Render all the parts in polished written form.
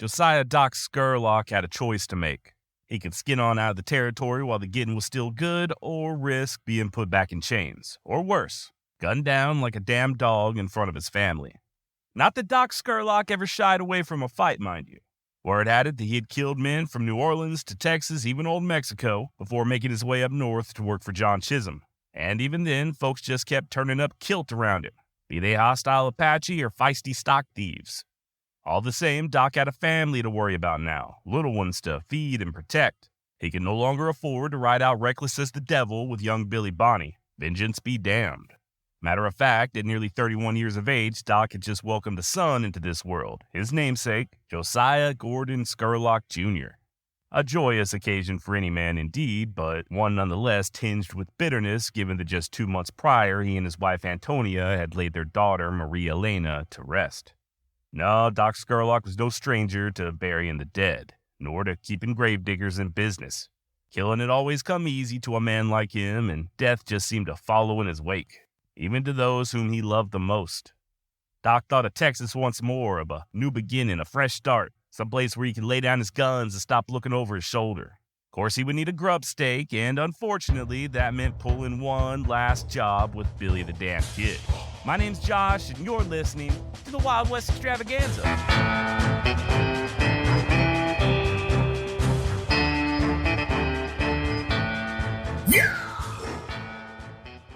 Josiah Doc Scurlock had a choice to make. He could skin on out of the territory while the getting was still good, or risk being put back in chains. Or worse, gunned down like a damn dog in front of his family. Not that Doc Scurlock ever shied away from a fight, mind you. Word had it that he had killed men from New Orleans to Texas, even old Mexico, before making his way up north to work for John Chisholm. And even then, folks just kept turning up kilt around him, be they hostile Apache or feisty stock thieves. All the same, Doc had a family to worry about now, little ones to feed and protect. He could no longer afford to ride out reckless as the devil with young Billy Bonney. Vengeance be damned. Matter of fact, at nearly 31 years of age, Doc had just welcomed a son into this world, his namesake, Josiah Gordon Scurlock Jr. A joyous occasion for any man indeed, but one nonetheless tinged with bitterness given that just 2 months prior he and his wife Antonia had laid their daughter Maria Elena to rest. No, Doc Scurlock was no stranger to burying the dead, nor to keeping gravediggers in business. Killing had always come easy to a man like him, and death just seemed to follow in his wake, even to those whom he loved the most. Doc thought of Texas once more, of a new beginning, a fresh start, someplace where he could lay down his guns and stop looking over his shoulder. Of course, he would need a grub stake, and unfortunately, that meant pulling one last job with Billy the Damn Kid. My name's Josh, and you're listening to the Wild West Extravaganza.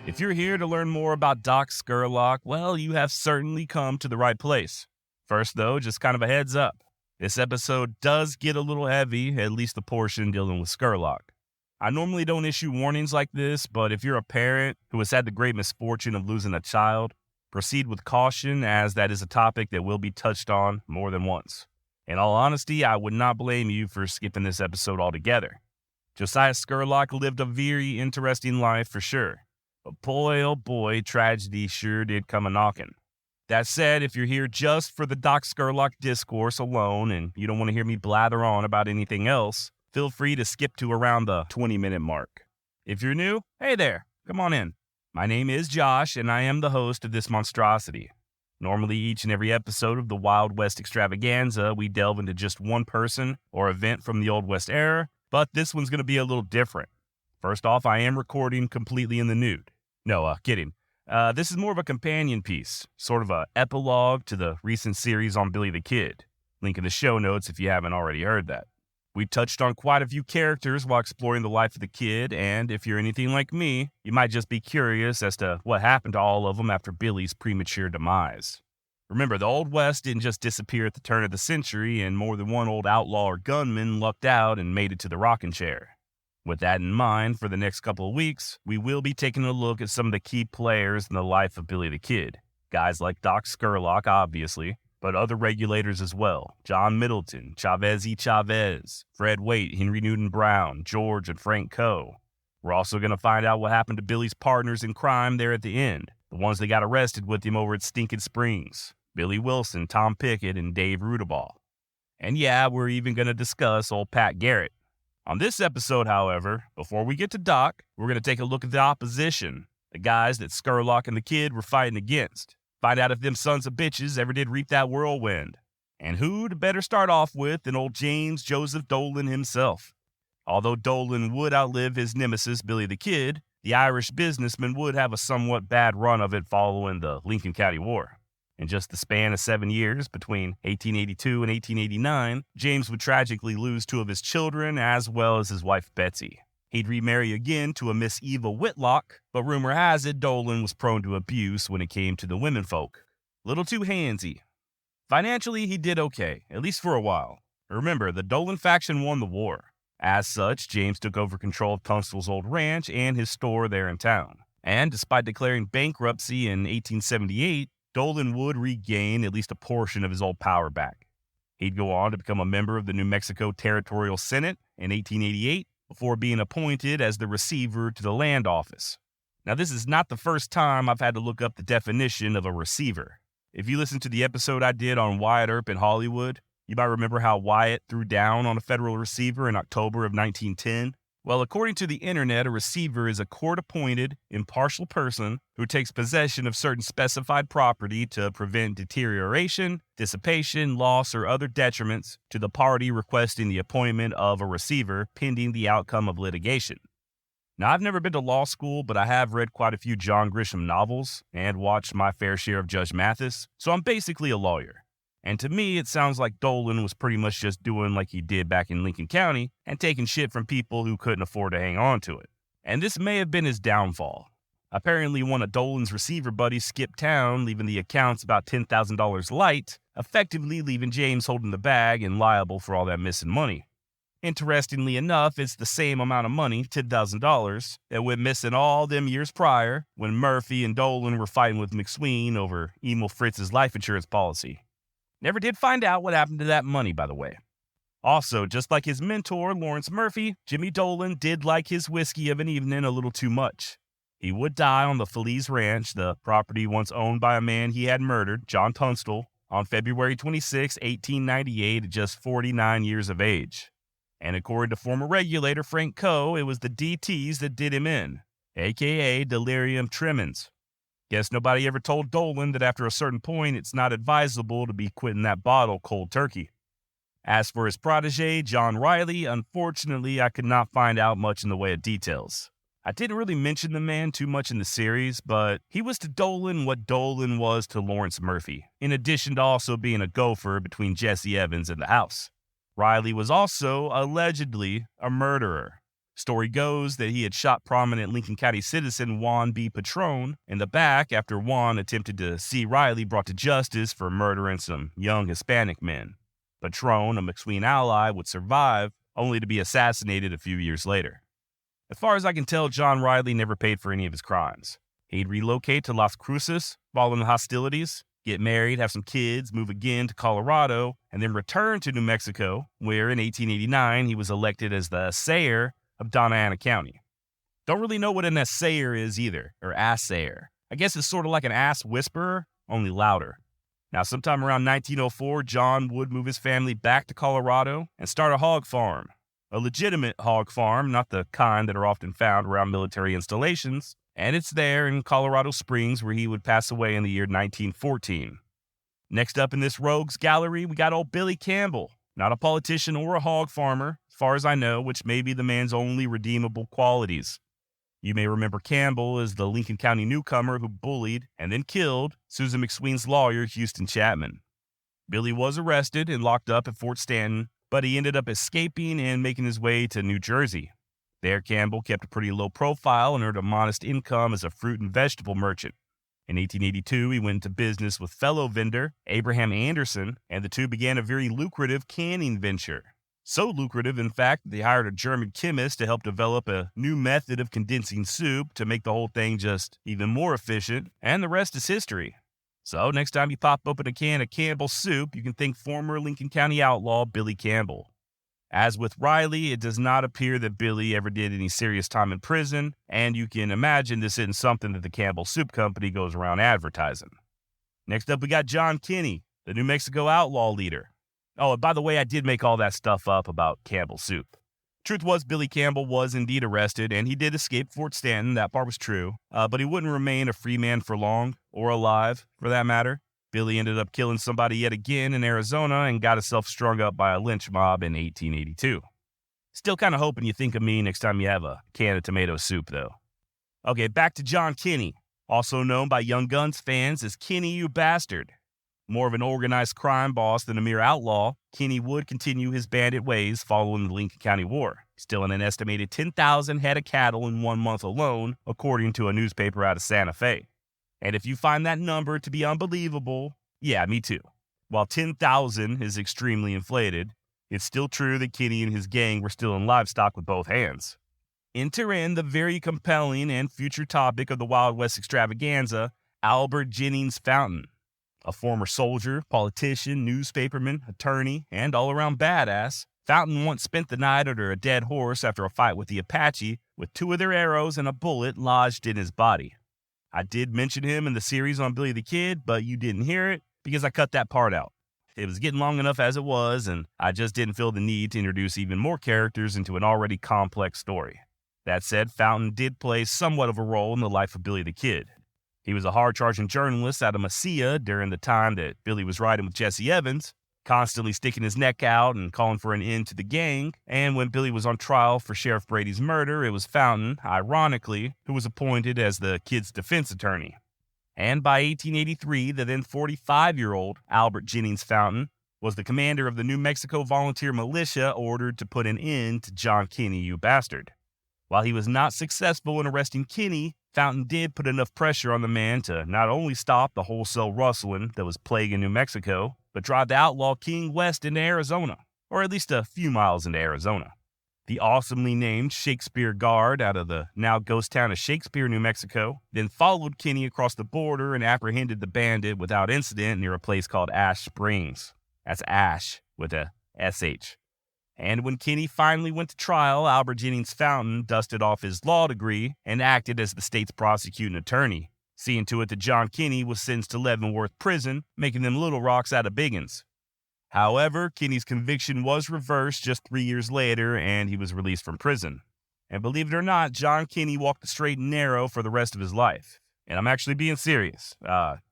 If you're here to learn more about Doc Scurlock, well, you have certainly come to the right place. First, though, just kind of a heads up. This episode does get a little heavy, at least the portion dealing with Scurlock. I normally don't issue warnings like this, but if you're a parent who has had the great misfortune of losing a child, proceed with caution, as that is a topic that will be touched on more than once. In all honesty, I would not blame you for skipping this episode altogether. Josiah Scurlock lived a very interesting life for sure. But boy, oh boy, tragedy sure did come a-knockin'. That said, if you're here just for the Doc Scurlock discourse alone and you don't want to hear me blather on about anything else, feel free to skip to around the 20-minute mark. If you're new, hey there, come on in. My name is Josh, and I am the host of this monstrosity. Normally, each and every episode of the Wild West Extravaganza, we delve into just one person or event from the Old West era, but this one's going to be a little different. First off, I am recording completely in the nude. No, kidding. This is more of a companion piece, sort of a epilogue to the recent series on Billy the Kid. Link in the show notes if you haven't already heard that. We touched on quite a few characters while exploring the life of the kid, and if you're anything like me, you might just be curious as to what happened to all of them after Billy's premature demise. Remember, the Old West didn't just disappear at the turn of the century, and more than one old outlaw or gunman lucked out and made it to the rocking chair. With that in mind, for the next couple of weeks, we will be taking a look at some of the key players in the life of Billy the Kid. Guys like Doc Scurlock, obviously, but other regulators as well. John Middleton, Chavez E. Chavez, Fred Waite, Henry Newton Brown, George and Frank Coe. We're also going to find out what happened to Billy's partners in crime there at the end, the ones that got arrested with him over at Stinking Springs, Billy Wilson, Tom Pickett, and Dave Rudaball. And yeah, we're even going to discuss old Pat Garrett. On this episode, however, before we get to Doc, we're going to take a look at the opposition, the guys that Scurlock and the Kid were fighting against. Find out if them sons of bitches ever did reap that whirlwind. And who to better start off with than old James Joseph Dolan himself. Although Dolan would outlive his nemesis, Billy the Kid, the Irish businessman would have a somewhat bad run of it following the Lincoln County War. In just the span of 7 years, between 1882 and 1889, James would tragically lose 2 of his children, as well as his wife Betsy. He'd remarry again to a Miss Eva Whitlock, but rumor has it Dolan was prone to abuse when it came to the womenfolk. Little too handsy. Financially, he did okay, at least for a while. Remember, the Dolan faction won the war. As such, James took over control of Tunstall's old ranch and his store there in town. And despite declaring bankruptcy in 1878, Dolan would regain at least a portion of his old power back. He'd go on to become a member of the New Mexico Territorial Senate in 1888 before being appointed as the receiver to the land office. Now, this is not the first time I've had to look up the definition of a receiver. If you listen to the episode I did on Wyatt Earp in Hollywood, you might remember how Wyatt threw down on a federal receiver in October of 1910. Well, according to the internet, a receiver is a court-appointed, impartial person who takes possession of certain specified property to prevent deterioration, dissipation, loss, or other detriments to the party requesting the appointment of a receiver pending the outcome of litigation. Now, I've never been to law school, but I have read quite a few John Grisham novels and watched my fair share of Judge Mathis, so I'm basically a lawyer. And to me, it sounds like Dolan was pretty much just doing like he did back in Lincoln County and taking shit from people who couldn't afford to hang on to it. And this may have been his downfall. Apparently, one of Dolan's receiver buddies skipped town, leaving the accounts about $10,000 light, effectively leaving James holding the bag and liable for all that missing money. Interestingly enough, it's the same amount of money, $10,000, that went missing all them years prior when Murphy and Dolan were fighting with McSween over Emil Fritz's life insurance policy. Never did find out what happened to that money, by the way. Also, just like his mentor, Lawrence Murphy, Jimmy Dolan did like his whiskey of an evening a little too much. He would die on the Feliz Ranch, the property once owned by a man he had murdered, John Tunstall, on February 26, 1898, at just 49 years of age. And according to former regulator Frank Coe, it was the DTs that did him in, a.k.a. delirium tremens. Guess nobody ever told Dolan that after a certain point, it's not advisable to be quitting that bottle cold turkey. As for his protege, John Riley, unfortunately, I could not find out much in the way of details. I didn't really mention the man too much in the series, but he was to Dolan what Dolan was to Lawrence Murphy, in addition to also being a gopher between Jesse Evans and the house. Riley was also, allegedly, a murderer. Story goes that he had shot prominent Lincoln County citizen Juan B. Patron in the back after Juan attempted to see Riley brought to justice for murdering some young Hispanic men. Patron, a McSween ally, would survive, only to be assassinated a few years later. As far as I can tell, John Riley never paid for any of his crimes. He'd relocate to Las Cruces following the hostilities, get married, have some kids, move again to Colorado, and then return to New Mexico, where in 1889 he was elected as the assayer of Donna Ana County. Don't really know what an assayer is either, or assayer. I guess it's sort of like an ass whisperer, only louder. Now, sometime around 1904, John would move his family back to Colorado and start a hog farm. A legitimate hog farm, not the kind that are often found around military installations, and it's there in Colorado Springs where he would pass away in the year 1914. Next up in this rogues gallery, we got old Billy Campbell, not a politician or a hog farmer, as far as I know, which may be the man's only redeemable qualities. You may remember Campbell as the Lincoln County newcomer who bullied and then killed Susan McSween's lawyer, Houston Chapman. Billy was arrested and locked up at Fort Stanton, but he ended up escaping and making his way to New Jersey. There, Campbell kept a pretty low profile and earned a modest income as a fruit and vegetable merchant. In 1882, he went into business with fellow vendor Abraham Anderson, and the two began a very lucrative canning venture. So lucrative, in fact, that they hired a German chemist to help develop a new method of condensing soup to make the whole thing just even more efficient, and the rest is history. So next time you pop open a can of Campbell soup, you can thank former Lincoln County outlaw Billy Campbell. As with Riley, it does not appear that Billy ever did any serious time in prison, and you can imagine this isn't something that the Campbell Soup Company goes around advertising. Next up, we got John Kinney, the New Mexico outlaw leader. Oh, and by the way, I did make all that stuff up about Campbell Soup. Truth was, Billy Campbell was indeed arrested, and he did escape Fort Stanton. That part was true, but he wouldn't remain a free man for long, or alive, for that matter. Billy ended up killing somebody yet again in Arizona and got himself strung up by a lynch mob in 1882. Still kind of hoping you think of me next time you have a can of tomato soup, though. Okay, back to John Kinney, also known by Young Guns fans as Kinney, you bastard. More of an organized crime boss than a mere outlaw, Kinney would continue his bandit ways following the Lincoln County War, stealing an estimated 10,000 head of cattle in 1 month alone, according to a newspaper out of Santa Fe. And if you find that number to be unbelievable, yeah, me too. While 10,000 is extremely inflated, it's still true that Kinney and his gang were stealing livestock with both hands. Enter in the very compelling and future topic of the Wild West extravaganza, Albert Jennings Fountain. A former soldier, politician, newspaperman, attorney, and all-around badass, Fountain once spent the night under a dead horse after a fight with the Apache, with 2 of their arrows and a bullet lodged in his body. I did mention him in the series on Billy the Kid, but you didn't hear it because I cut that part out. It was getting long enough as it was, and I just didn't feel the need to introduce even more characters into an already complex story. That said, Fountain did play somewhat of a role in the life of Billy the Kid. He was a hard-charging journalist out of Mesilla during the time that Billy was riding with Jesse Evans, constantly sticking his neck out and calling for an end to the gang. And when Billy was on trial for Sheriff Brady's murder, it was Fountain, ironically, who was appointed as the kid's defense attorney. And by 1883, the then 45-year-old Albert Jennings Fountain was the commander of the New Mexico Volunteer Militia ordered to put an end to John Kinney, you bastard. While he was not successful in arresting Kinney, Fountain did put enough pressure on the man to not only stop the wholesale rustling that was plaguing New Mexico, but drive the outlaw king west into Arizona, or at least a few miles into Arizona. The awesomely named Shakespeare Guard out of the now ghost town of Shakespeare, New Mexico, then followed Kinney across the border and apprehended the bandit without incident near a place called Ash Springs. That's Ash with a SH. And when Kinney finally went to trial, Albert Jennings Fountain dusted off his law degree and acted as the state's prosecuting attorney, seeing to it that John Kinney was sentenced to Leavenworth Prison, making them little rocks out of biggins. However, Kinney's conviction was reversed just 3 years later, and he was released from prison. And believe it or not, John Kinney walked the straight and narrow for the rest of his life. And I'm actually being serious.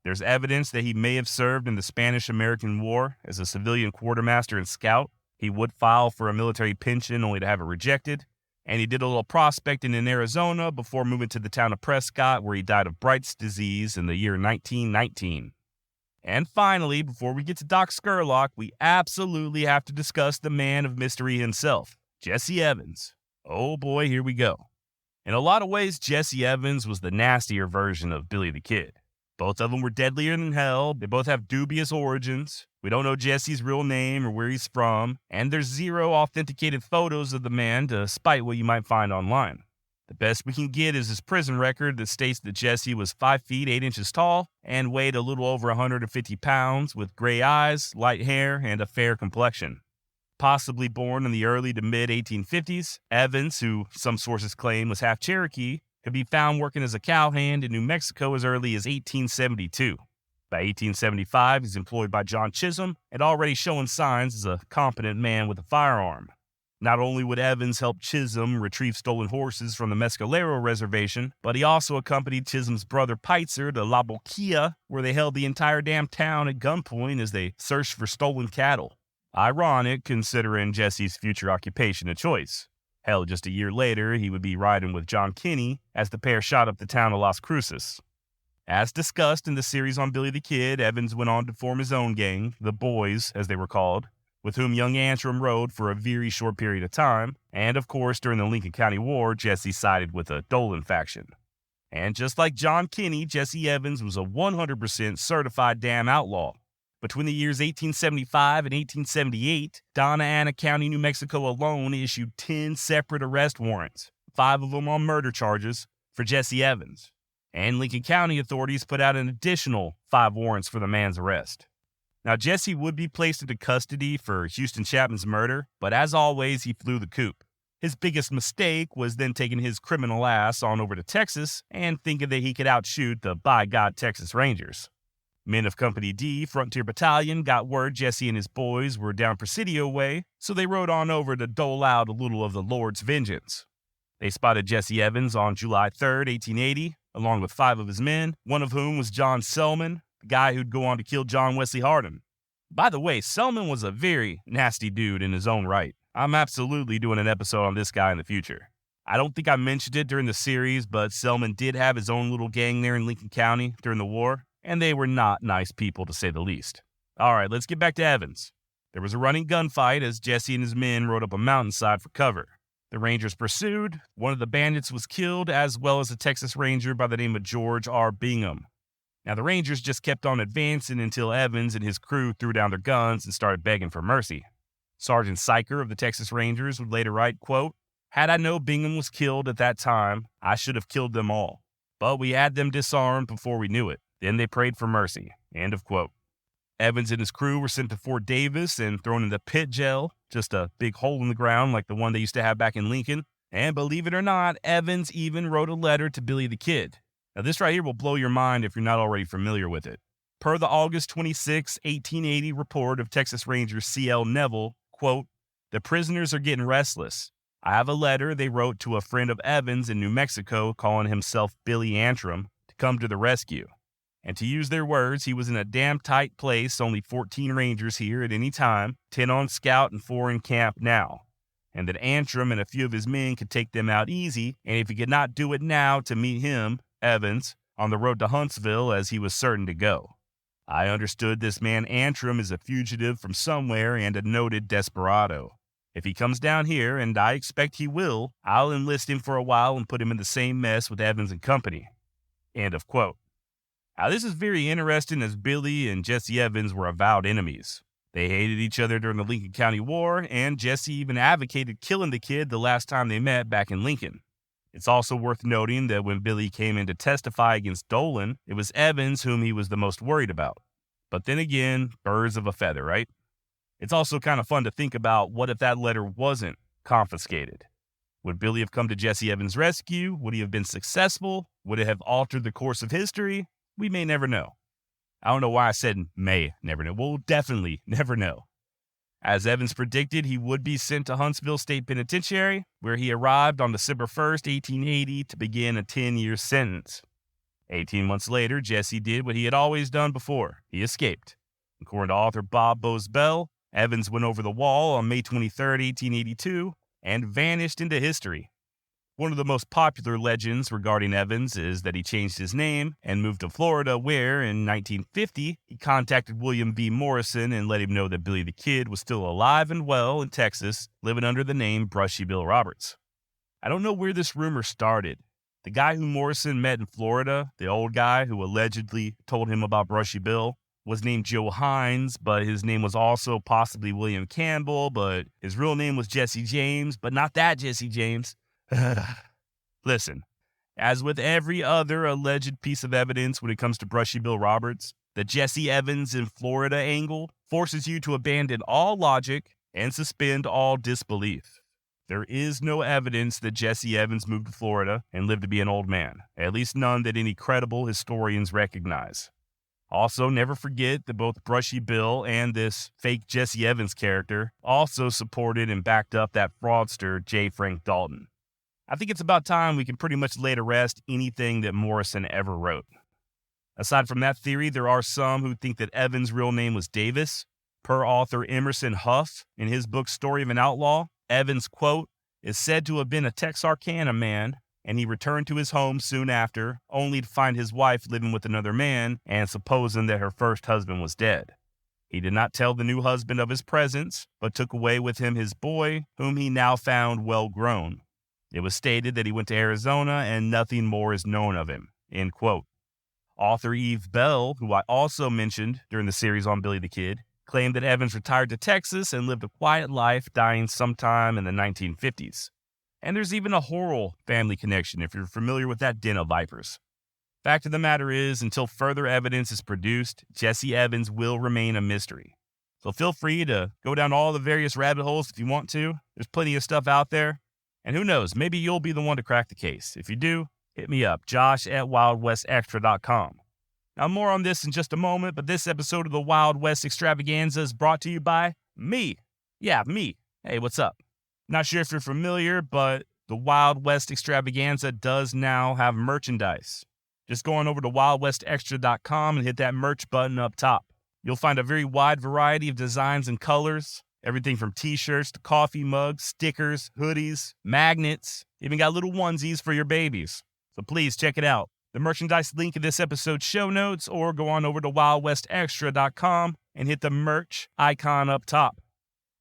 There's evidence that he may have served in the Spanish-American War as a civilian quartermaster and scout. He would file for a military pension only to have it rejected. And he did a little prospecting in Arizona before moving to the town of Prescott, where he died of Bright's disease in the year 1919. And finally, before we get to Doc Scurlock, we absolutely have to discuss the man of mystery himself, Jesse Evans. Oh boy, here we go. In a lot of ways, Jesse Evans was the nastier version of Billy the Kid. Both of them were deadlier than hell. They both have dubious origins. We don't know Jesse's real name or where he's from, and there's zero authenticated photos of the man, despite what you might find online. The best we can get is his prison record that states that Jesse was 5 feet 8 inches tall and weighed a little over 150 pounds with gray eyes, light hair, and a fair complexion. Possibly born in the early to mid-1850s, Evans, who some sources claim was half Cherokee, could be found working as a cowhand in New Mexico as early as 1872. By 1875, he's employed by John Chisholm and already showing signs as a competent man with a firearm. Not only would Evans help Chisholm retrieve stolen horses from the Mescalero Reservation, but he also accompanied Chisholm's brother Peitzer to La Boquilla, where they held the entire damn town at gunpoint as they searched for stolen cattle. Ironic, considering Jesse's future occupation and choice. Hell, just a year later, he would be riding with John Kinney as the pair shot up the town of Las Cruces. As discussed in the series on Billy the Kid, Evans went on to form his own gang, the Boys, as they were called, with whom young Antrim rode for a very short period of time, and of course, during the Lincoln County War, Jesse sided with the Dolan faction. And just like John Kinney, Jesse Evans was a 100% certified damn outlaw. Between the years 1875 and 1878, Donna Ana County, New Mexico alone issued 10 separate arrest warrants, 5 of them on murder charges, for Jesse Evans. And Lincoln County authorities put out an additional 5 warrants for the man's arrest. Now, Jesse would be placed into custody for Houston Chapman's murder, but as always, he flew the coop. His biggest mistake was then taking his criminal ass on over to Texas and thinking that he could outshoot the by God Texas Rangers. Men of Company D, Frontier Battalion, got word Jesse and his boys were down Presidio way, so they rode on over to dole out a little of the Lord's vengeance. They spotted Jesse Evans on July 3rd, 1880, along with 5 of his men, one of whom was John Selman, the guy who'd go on to kill John Wesley Hardin. By the way, Selman was a very nasty dude in his own right. I'm absolutely doing an episode on this guy in the future. I don't think I mentioned it during the series, but Selman did have his own little gang there in Lincoln County during the war, and they were not nice people to say the least. All right, let's get back to Evans. There was a running gunfight as Jesse and his men rode up a mountainside for cover. The Rangers pursued. One of the bandits was killed, as well as a Texas Ranger by the name of George R. Bingham. Now, the Rangers just kept on advancing until Evans and his crew threw down their guns and started begging for mercy. Sergeant Syker of the Texas Rangers would later write, quote, "Had I known Bingham was killed at that time, I should have killed them all. But we had them disarmed before we knew it. Then they prayed for mercy." End of quote. Evans and his crew were sent to Fort Davis and thrown into pit jail, just a big hole in the ground like the one they used to have back in Lincoln. And believe it or not, Evans even wrote a letter to Billy the Kid. Now, this right here will blow your mind if you're not already familiar with it. Per the August 26, 1880 report of Texas Ranger C.L. Neville, quote, "The prisoners are getting restless. I have a letter they wrote to a friend of Evans in New Mexico calling himself Billy Antrim to come to the rescue. And to use their words, he was in a damn tight place, only 14 Rangers here at any time, 10 on scout and 4 in camp now. And that Antrim and a few of his men could take them out easy, and if he could not do it now, to meet him, Evans, on the road to Huntsville as he was certain to go. I understood this man Antrim is a fugitive from somewhere and a noted desperado. If he comes down here, and I expect he will, I'll enlist him for a while and put him in the same mess with Evans and company." End of quote. Now, this is very interesting as Billy and Jesse Evans were avowed enemies. They hated each other during the Lincoln County War, and Jesse even advocated killing the kid the last time they met back in Lincoln. It's also worth noting that when Billy came in to testify against Dolan, it was Evans whom he was the most worried about. But then again, birds of a feather, right? It's also kind of fun to think about what if that letter wasn't confiscated. Would Billy have come to Jesse Evans' rescue? Would he have been successful? Would it have altered the course of history? We may never know. I don't know why I said may never know. We'll definitely never know. As Evans predicted, he would be sent to Huntsville State Penitentiary, where he arrived on December 1st, 1880, to begin a 10-year sentence. 18 months later, Jesse did what he had always done before. He escaped. According to author Bob Bosbell, Evans went over the wall on May 23, 1882, and vanished into history. One of the most popular legends regarding Evans is that he changed his name and moved to Florida, where, in 1950, he contacted William V. Morrison and let him know that Billy the Kid was still alive and well in Texas, living under the name Brushy Bill Roberts. I don't know where this rumor started. The guy who Morrison met in Florida, the old guy who allegedly told him about Brushy Bill, was named Joe Hines, but his name was also possibly William Campbell, but his real name was Jesse James, but not that Jesse James. Listen, as with every other alleged piece of evidence when it comes to Brushy Bill Roberts, the Jesse Evans in Florida angle forces you to abandon all logic and suspend all disbelief. There is no evidence that Jesse Evans moved to Florida and lived to be an old man, at least none that any credible historians recognize. Also, never forget that both Brushy Bill and this fake Jesse Evans character also supported and backed up that fraudster J. Frank Dalton. I think it's about time we can pretty much lay to rest anything that Morrison ever wrote. Aside from that theory, there are some who think that Evans' real name was Davis. Per author Emerson Huff, in his book Story of an Outlaw, Evans, quote, is said to have been a Texarkana man, and he returned to his home soon after, only to find his wife living with another man and supposing that her first husband was dead. He did not tell the new husband of his presence, but took away with him his boy, whom he now found well grown. It was stated that he went to Arizona and nothing more is known of him, end quote. Author Eve Bell, who I also mentioned during the series on Billy the Kid, claimed that Evans retired to Texas and lived a quiet life, dying sometime in the 1950s. And there's even a Horrell family connection if you're familiar with that den of vipers. Fact of the matter is, until further evidence is produced, Jesse Evans will remain a mystery. So feel free to go down all the various rabbit holes if you want to. There's plenty of stuff out there. And who knows, maybe you'll be the one to crack the case. If you do, hit me up, josh@wildwestextra.com. Now, more on this in just a moment, but this episode of the Wild West Extravaganza is brought to you by me. Yeah, me. Hey, what's up? Not sure if you're familiar, but the Wild West Extravaganza does now have merchandise. Just go on over to wildwestextra.com and hit that merch button up top. You'll find a very wide variety of designs and colors. Everything from t-shirts to coffee mugs, stickers, hoodies, magnets, even got little onesies for your babies. So please check it out. The merchandise link in this episode's show notes, or go on over to wildwestextra.com and hit the merch icon up top.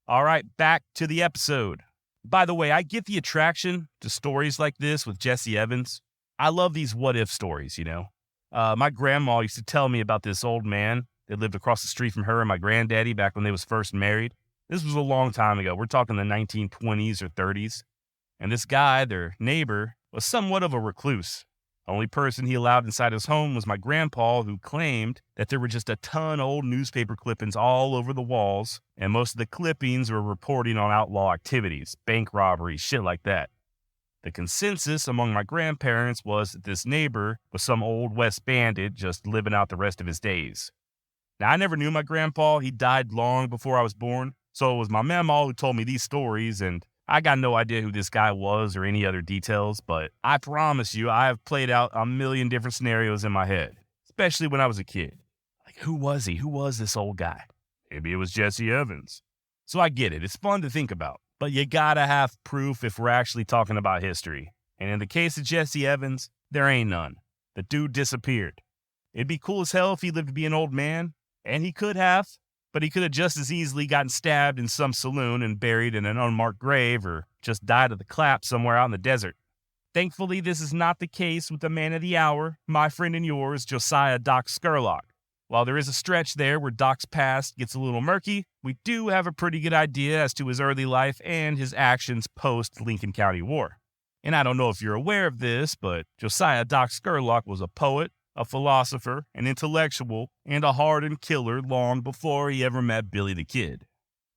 All right, back to the episode. By the way, I get the attraction to stories like this with Jesse Evans. I love these what-if stories, you know. My grandma used to tell me about this old man that lived across the street from her and my granddaddy back when they was first married. This was a long time ago. We're talking the 1920s or 30s. And this guy, their neighbor, was somewhat of a recluse. The only person he allowed inside his home was my grandpa, who claimed that there were just a ton of old newspaper clippings all over the walls, and most of the clippings were reporting on outlaw activities, bank robberies, shit like that. The consensus among my grandparents was that this neighbor was some old West bandit just living out the rest of his days. Now, I never knew my grandpa. He died long before I was born, so it was my mama who told me these stories, and I got no idea who this guy was or any other details, but I promise you, I have played out a million different scenarios in my head, especially when I was a kid. Like, who was he? Who was this old guy? Maybe it was Jesse Evans. So I get it. It's fun to think about, but you gotta have proof if we're actually talking about history. And in the case of Jesse Evans, there ain't none. The dude disappeared. It'd be cool as hell if he lived to be an old man, and he could have, but he could have just as easily gotten stabbed in some saloon and buried in an unmarked grave, or just died of the clap somewhere out in the desert. Thankfully, this is not the case with the man of the hour, my friend and yours, Josiah Doc Scurlock. While there is a stretch there where Doc's past gets a little murky, we do have a pretty good idea as to his early life and his actions post-Lincoln County War. And I don't know if you're aware of this, but Josiah Doc Scurlock was a poet, a philosopher, an intellectual, and a hardened killer long before he ever met Billy the Kid.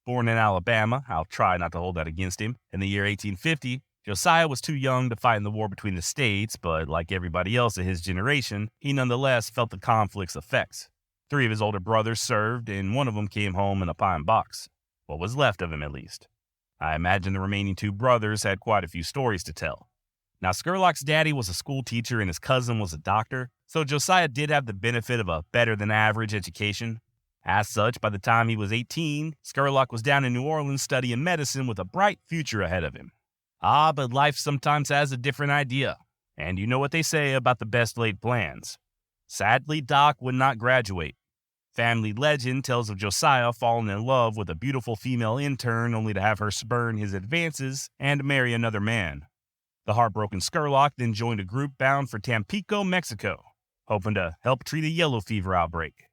Born in Alabama, I'll try not to hold that against him, in the year 1850, Josiah was too young to fight in the war between the states, but like everybody else of his generation, he nonetheless felt the conflict's effects. 3 of his older brothers served, and one of them came home in a pine box. What was left of him, at least. I imagine the remaining 2 brothers had quite a few stories to tell. Now, Scurlock's daddy was a school teacher and his cousin was a doctor, so Josiah did have the benefit of a better-than-average education. As such, by the time he was 18, Scurlock was down in New Orleans studying medicine with a bright future ahead of him. Ah, but life sometimes has a different idea, and you know what they say about the best-laid plans. Sadly, Doc would not graduate. Family legend tells of Josiah falling in love with a beautiful female intern only to have her spurn his advances and marry another man. The heartbroken Scurlock then joined a group bound for Tampico, Mexico, hoping to help treat a yellow fever outbreak.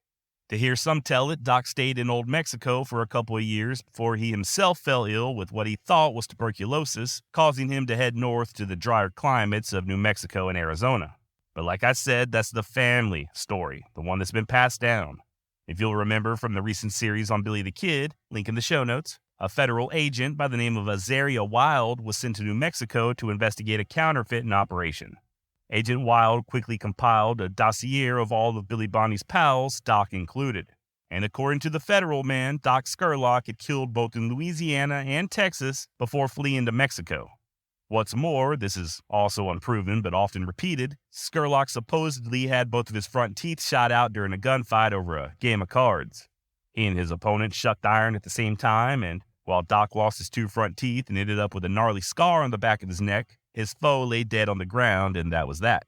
To hear some tell it, Doc stayed in Old Mexico for a couple of years before he himself fell ill with what he thought was tuberculosis, causing him to head north to the drier climates of New Mexico and Arizona. But like I said, that's the family story, the one that's been passed down. If you'll remember from the recent series on Billy the Kid, link in the show notes, a federal agent by the name of Azaria Wild was sent to New Mexico to investigate a counterfeiting operation. Agent Wild quickly compiled a dossier of all of Billy Bonney's pals, Doc included. And according to the federal man, Doc Scurlock had killed both in Louisiana and Texas before fleeing to Mexico. What's more, this is also unproven but often repeated, Scurlock supposedly had both of his front teeth shot out during a gunfight over a game of cards. He and his opponent shucked iron at the same time, and while Doc lost his 2 front teeth and ended up with a gnarly scar on the back of his neck, his foe lay dead on the ground, and that was that.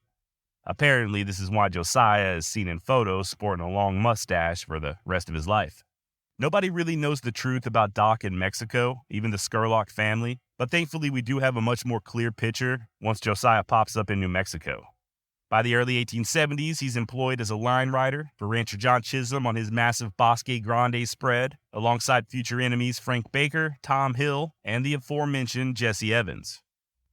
Apparently, this is why Josiah is seen in photos sporting a long mustache for the rest of his life. Nobody really knows the truth about Doc in Mexico, even the Scurlock family, but thankfully we do have a much more clear picture once Josiah pops up in New Mexico. By the early 1870s, he's employed as a line rider for rancher John Chisholm on his massive Bosque Grande spread, alongside future enemies Frank Baker, Tom Hill, and the aforementioned Jesse Evans.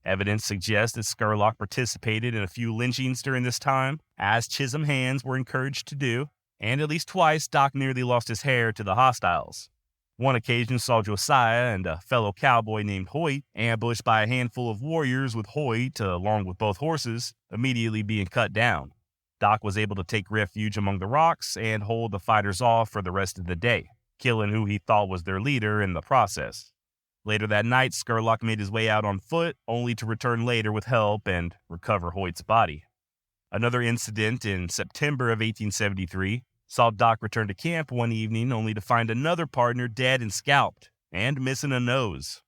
Evidence suggests that Scurlock participated in a few lynchings during this time, as Chisholm hands were encouraged to do, and at least twice Doc nearly lost his hair to the hostiles. One occasion saw Josiah and a fellow cowboy named Hoyt ambushed by a handful of warriors with Hoyt, along with both horses, immediately being cut down. Doc was able to take refuge among the rocks and hold the fighters off for the rest of the day, killing who he thought was their leader in the process. Later that night, Scurlock made his way out on foot, only to return later with help and recover Hoyt's body. Another incident in September of 1873 saw Doc return to camp one evening only to find another partner dead and scalped, and missing a nose.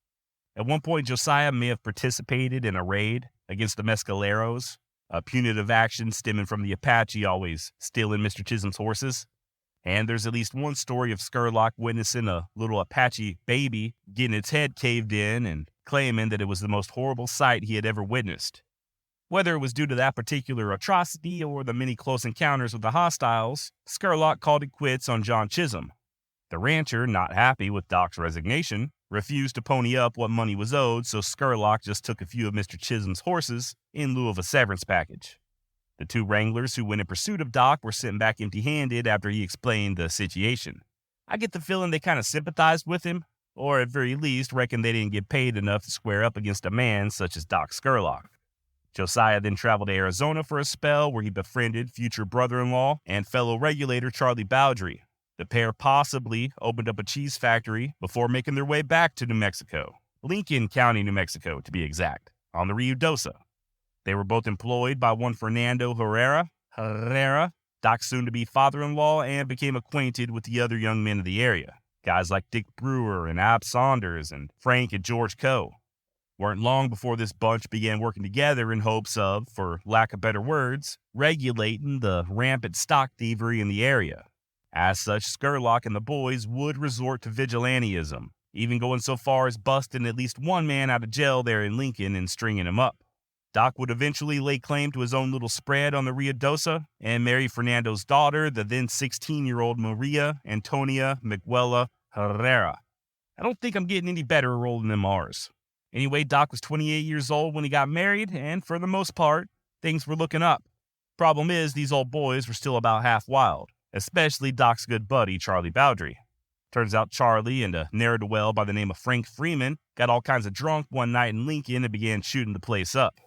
At one point, Josiah may have participated in a raid against the Mescaleros, a punitive action stemming from the Apache always stealing Mr. Chisholm's horses. And there's at least one story of Scurlock witnessing a little Apache baby getting its head caved in and claiming that it was the most horrible sight he had ever witnessed. Whether it was due to that particular atrocity or the many close encounters with the hostiles, Scurlock called it quits on John Chisholm. The rancher, not happy with Doc's resignation, refused to pony up what money was owed, so Scurlock just took a few of Mr. Chisholm's horses in lieu of a severance package. The 2 wranglers who went in pursuit of Doc were sent back empty-handed after he explained the situation. I get the feeling they kind of sympathized with him, or at very least reckoned they didn't get paid enough to square up against a man such as Doc Scurlock. Josiah then traveled to Arizona for a spell where he befriended future brother-in-law and fellow regulator Charlie Bowdry. The pair possibly opened up a cheese factory before making their way back to New Mexico, Lincoln County, New Mexico, to be exact, on the Ruidoso. They were both employed by one Fernando Herrera, Doc's soon-to-be father-in-law, and became acquainted with the other young men of the area, guys like Dick Brewer and Ab Saunders and Frank and George Coe. Weren't long before this bunch began working together in hopes of, for lack of better words, regulating the rampant stock thievery in the area. As such, Scurlock and the boys would resort to vigilantism, even going so far as busting at least one man out of jail there in Lincoln and stringing him up. Doc would eventually lay claim to his own little spread on the Ruidoso and marry Fernando's daughter, the then 16-year-old Maria Antonia Miguela Herrera. I don't think I'm getting any better rolling them R's. Anyway, Doc was 28 years old when he got married, and for the most part, things were looking up. Problem is, these old boys were still about half wild, especially Doc's good buddy, Charlie Bowdry. Turns out Charlie and a ne'er-do-well by the name of Frank Freeman got all kinds of drunk one night in Lincoln and began shooting the place up.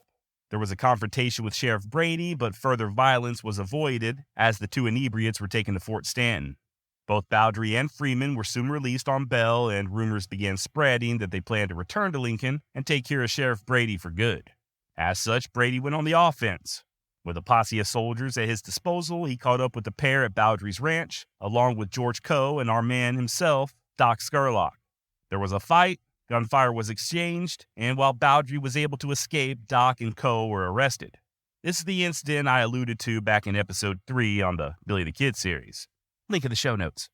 There was a confrontation with Sheriff Brady, but further violence was avoided as the two inebriates were taken to Fort Stanton. Both Bowdry and Freeman were soon released on bail, and rumors began spreading that they planned to return to Lincoln and take care of Sheriff Brady for good. As such, Brady went on the offense. With a posse of soldiers at his disposal, he caught up with the pair at Bowdry's ranch, along with George Coe and our man himself, Doc Scurlock. There was a fight, gunfire was exchanged, and while Bowdry was able to escape, Doc and Coe were arrested. This is the incident I alluded to back in episode 3 on the Billy the Kid series. Link in the show notes.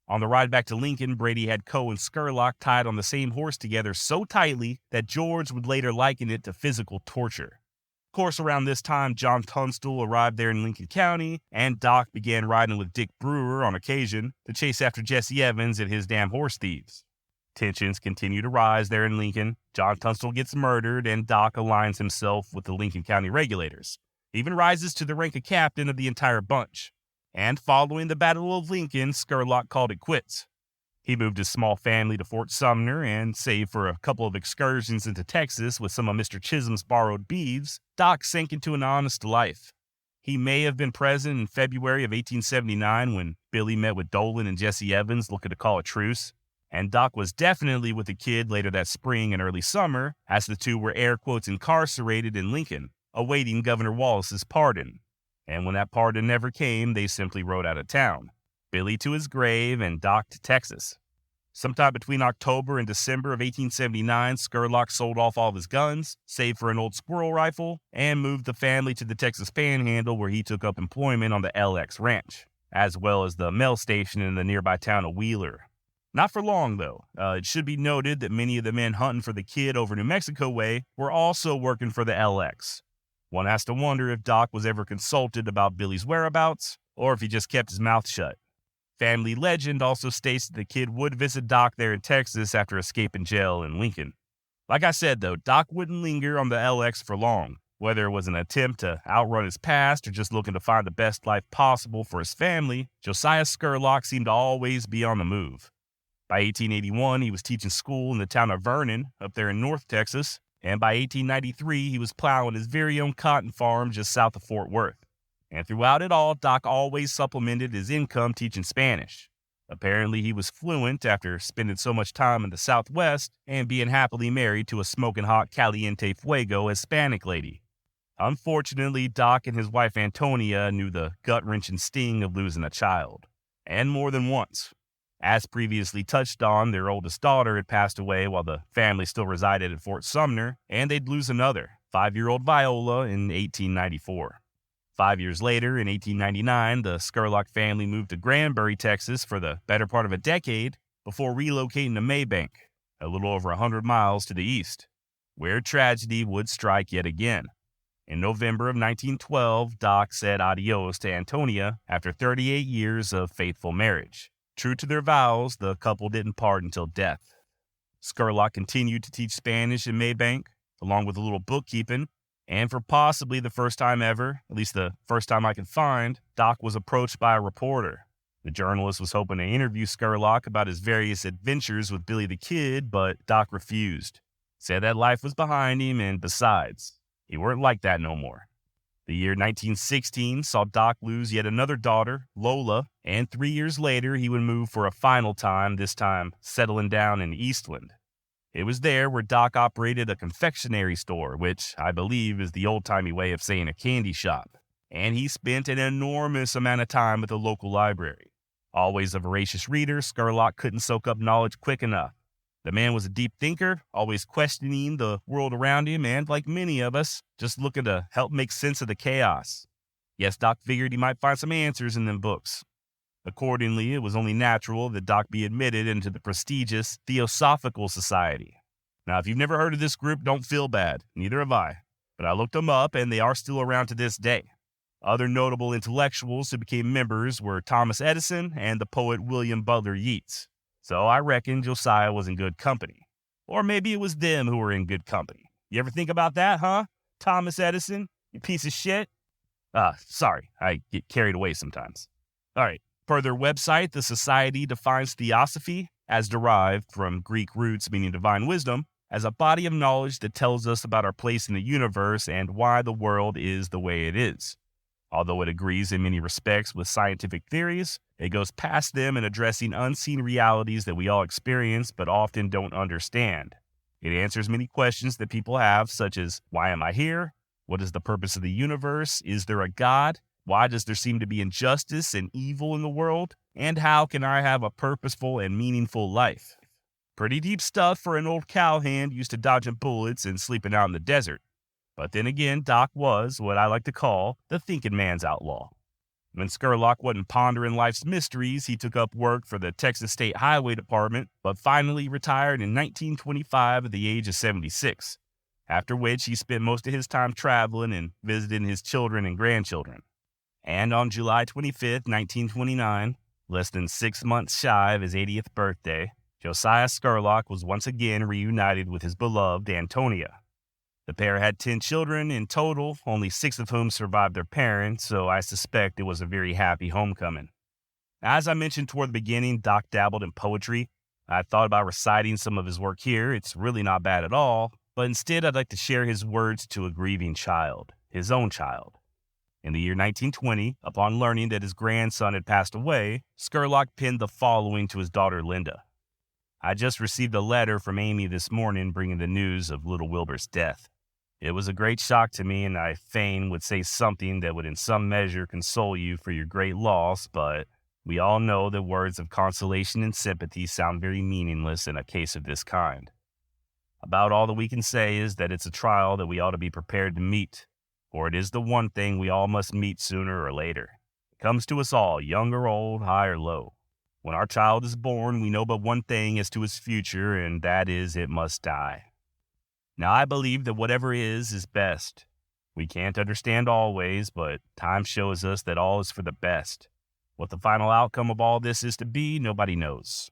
On the ride back to Lincoln, Brady had Coe and Scurlock tied on the same horse together so tightly that George would later liken it to physical torture. Of course, around this time, John Tunstall arrived there in Lincoln County, and Doc began riding with Dick Brewer on occasion to chase after Jesse Evans and his damn horse thieves. Tensions continue to rise there in Lincoln. John Tunstall gets murdered, and Doc aligns himself with the Lincoln County regulators. He even rises to the rank of captain of the entire bunch. And following the Battle of Lincoln, Scurlock called it quits. He moved his small family to Fort Sumner, and save for a couple of excursions into Texas with some of Mr. Chisholm's borrowed beeves, Doc sank into an honest life. He may have been present in February of 1879 when Billy met with Dolan and Jesse Evans looking to call a truce. And Doc was definitely with the kid later that spring and early summer, as the two were air quotes incarcerated in Lincoln, awaiting Governor Wallace's pardon. And when that pardon never came, they simply rode out of town. Billy to his grave and Doc to Texas. Sometime between October and December of 1879, Scurlock sold off all of his guns, saved for an old squirrel rifle, and moved the family to the Texas Panhandle, where he took up employment on the LX Ranch, as well as the mail station in the nearby town of Wheeler. Not for long, though. It should be noted that many of the men hunting for the kid over New Mexico way were also working for the LX. One has to wonder if Doc was ever consulted about Billy's whereabouts, or if he just kept his mouth shut. Family legend also states that the kid would visit Doc there in Texas after escaping jail in Lincoln. Like I said, though, Doc wouldn't linger on the LX for long, whether it was an attempt to outrun his past or just looking to find the best life possible for his family. Josiah Scurlock seemed to always be on the move. By 1881, he was teaching school in the town of Vernon, up there in North Texas, and by 1893, he was plowing his very own cotton farm just south of Fort Worth. And throughout it all, Doc always supplemented his income teaching Spanish. Apparently, he was fluent after spending so much time in the Southwest and being happily married to a smoking hot caliente fuego Hispanic lady. Unfortunately, Doc and his wife Antonia knew the gut-wrenching sting of losing a child. And more than once. As previously touched on, their oldest daughter had passed away while the family still resided at Fort Sumner, and they'd lose another, 5-year-old Viola, in 1894. 5 years later, in 1899, the Scurlock family moved to Granbury, Texas for the better part of a decade before relocating to Maybank, a little over 100 miles to the east, where tragedy would strike yet again. In November of 1912, Doc said adios to Antonia after 38 years of faithful marriage. True to their vows, the couple didn't part until death. Scurlock continued to teach Spanish in Maybank, along with a little bookkeeping, and for possibly the first time ever, at least the first time I could find, Doc was approached by a reporter. The journalist was hoping to interview Scurlock about his various adventures with Billy the Kid, but Doc refused. Said that life was behind him, and besides, he weren't like that no more. The year 1916 saw Doc lose yet another daughter, Lola, and 3 years later he would move for a final time, this time settling down in Eastland. It was there where Doc operated a confectionery store, which I believe is the old-timey way of saying a candy shop, and he spent an enormous amount of time at the local library. Always a voracious reader, Scurlock couldn't soak up knowledge quick enough. The man was a deep thinker, always questioning the world around him, and like many of us, just looking to help make sense of the chaos. Yes, Doc figured he might find some answers in them books. Accordingly, it was only natural that Doc be admitted into the prestigious Theosophical Society. Now, if you've never heard of this group, don't feel bad. Neither have I. But I looked them up, and they are still around to this day. Other notable intellectuals who became members were Thomas Edison and the poet William Butler Yeats. So I reckon Josiah was in good company. Or maybe it was them who were in good company. You ever think about that, huh? Thomas Edison, you piece of shit. Sorry, I get carried away sometimes. All right, per their website, the society defines theosophy, as derived from Greek roots meaning divine wisdom, as a body of knowledge that tells us about our place in the universe and why the world is the way it is. Although it agrees in many respects with scientific theories, it goes past them in addressing unseen realities that we all experience but often don't understand. It answers many questions that people have, such as, why am I here? What is the purpose of the universe? Is there a God? Why does there seem to be injustice and evil in the world? And how can I have a purposeful and meaningful life? Pretty deep stuff for an old cowhand used to dodging bullets and sleeping out in the desert. But then again, Doc was what I like to call the thinking man's outlaw. When Scurlock wasn't pondering life's mysteries, he took up work for the Texas State Highway Department, but finally retired in 1925 at the age of 76, after which he spent most of his time traveling and visiting his children and grandchildren. And on July 25, 1929, less than 6 months shy of his 80th birthday, Josiah Scurlock was once again reunited with his beloved Antonia. The pair had 10 children in total, only 6 of whom survived their parents, so I suspect it was a very happy homecoming. As I mentioned toward the beginning, Doc dabbled in poetry. I thought about reciting some of his work here. It's really not bad at all, but instead I'd like to share his words to a grieving child, his own child. In the year 1920, upon learning that his grandson had passed away, Scurlock penned the following to his daughter Linda. I just received a letter from Amy this morning bringing the news of little Wilbur's death. It was a great shock to me, and I fain would say something that would in some measure console you for your great loss, but we all know that words of consolation and sympathy sound very meaningless in a case of this kind. About all that we can say is that it's a trial that we ought to be prepared to meet, for it is the one thing we all must meet sooner or later. It comes to us all, young or old, high or low. When our child is born, we know but one thing as to his future, and that is it must die. Now, I believe that whatever is best. We can't understand always, but time shows us that all is for the best. What the final outcome of all this is to be, nobody knows.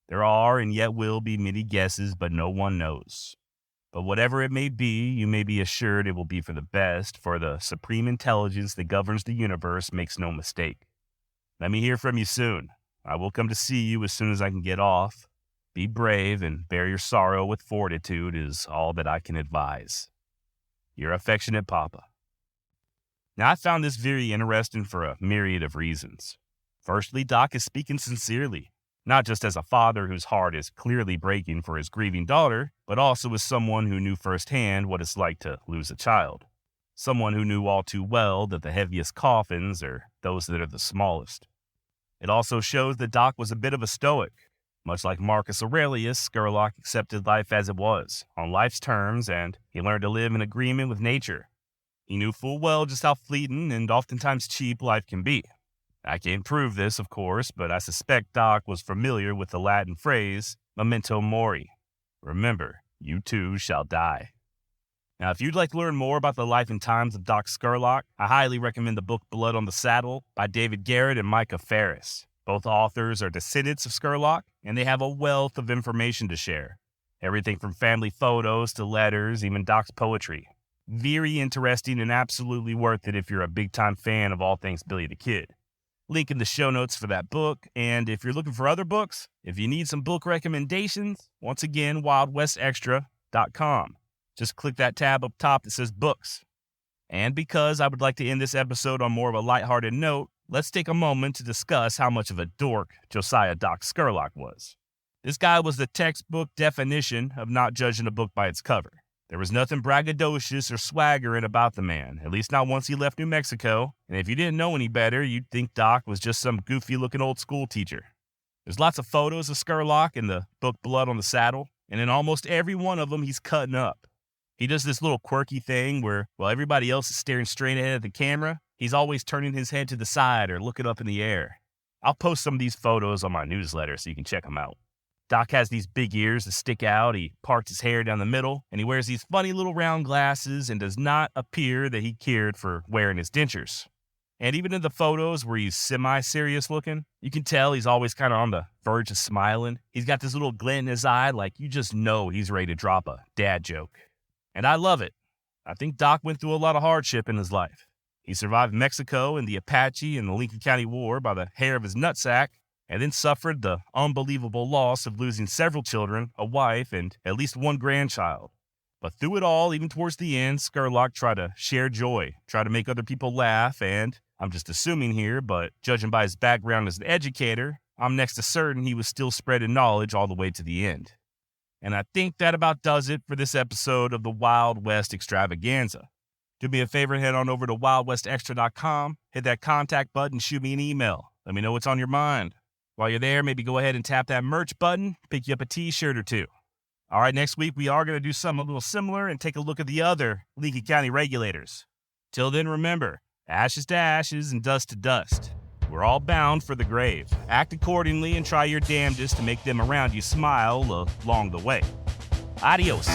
There are and yet will be many guesses, but no one knows. But whatever it may be, you may be assured it will be for the best, for the supreme intelligence that governs the universe makes no mistake. Let me hear from you soon. I will come to see you as soon as I can get off. Be brave and bear your sorrow with fortitude is all that I can advise. Your affectionate Papa. Now, I found this very interesting for a myriad of reasons. Firstly, Doc is speaking sincerely, not just as a father whose heart is clearly breaking for his grieving daughter, but also as someone who knew firsthand what it's like to lose a child. Someone who knew all too well that the heaviest coffins are those that are the smallest. It also shows that Doc was a bit of a stoic. Much like Marcus Aurelius, Scurlock accepted life as it was, on life's terms, and he learned to live in agreement with nature. He knew full well just how fleeting and oftentimes cheap life can be. I can't prove this, of course, but I suspect Doc was familiar with the Latin phrase, memento mori. Remember, you too shall die. Now, if you'd like to learn more about the life and times of Doc Scurlock, I highly recommend the book Blood on the Saddle by David Garrett and Micah Ferris. Both authors are descendants of Scurlock, and they have a wealth of information to share. Everything from family photos to letters, even Doc's poetry. Very interesting and absolutely worth it if you're a big-time fan of all things Billy the Kid. Link in the show notes for that book, and if you're looking for other books, if you need some book recommendations, once again, wildwestextra.com. Just click that tab up top that says books. And because I would like to end this episode on more of a lighthearted note, let's take a moment to discuss how much of a dork Josiah Doc Scurlock was. This guy was the textbook definition of not judging a book by its cover. There was nothing braggadocious or swaggering about the man, at least not once he left New Mexico, and if you didn't know any better, you'd think Doc was just some goofy-looking old school teacher. There's lots of photos of Scurlock in the book Blood on the Saddle, and in almost every one of them, he's cutting up. He does this little quirky thing where, while everybody else is staring straight ahead at the camera, he's always turning his head to the side or looking up in the air. I'll post some of these photos on my newsletter so you can check them out. Doc has these big ears that stick out, he parts his hair down the middle, and he wears these funny little round glasses and does not appear that he cared for wearing his dentures. And even in the photos where he's semi-serious looking, you can tell he's always kind of on the verge of smiling. He's got this little glint in his eye like you just know he's ready to drop a dad joke. And I love it. I think Doc went through a lot of hardship in his life. He survived Mexico and the Apache and the Lincoln County War by the hair of his nutsack, and then suffered the unbelievable loss of losing several children, a wife, and at least one grandchild. But through it all, even towards the end, Scurlock tried to share joy, try to make other people laugh, and I'm just assuming here, but judging by his background as an educator, I'm next to certain he was still spreading knowledge all the way to the end. And I think that about does it for this episode of the Wild West Extravaganza. Do me a favor, head on over to wildwestextra.com, hit that contact button, shoot me an email. Let me know what's on your mind. While you're there, maybe go ahead and tap that merch button, pick you up a t-shirt or two. All right, next week we are going to do something a little similar and take a look at the other Lincoln County regulators. Till then, remember, ashes to ashes and dust to dust. We're all bound for the grave. Act accordingly and try your damnedest to make them around you smile along the way. Adios.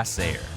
Assayer.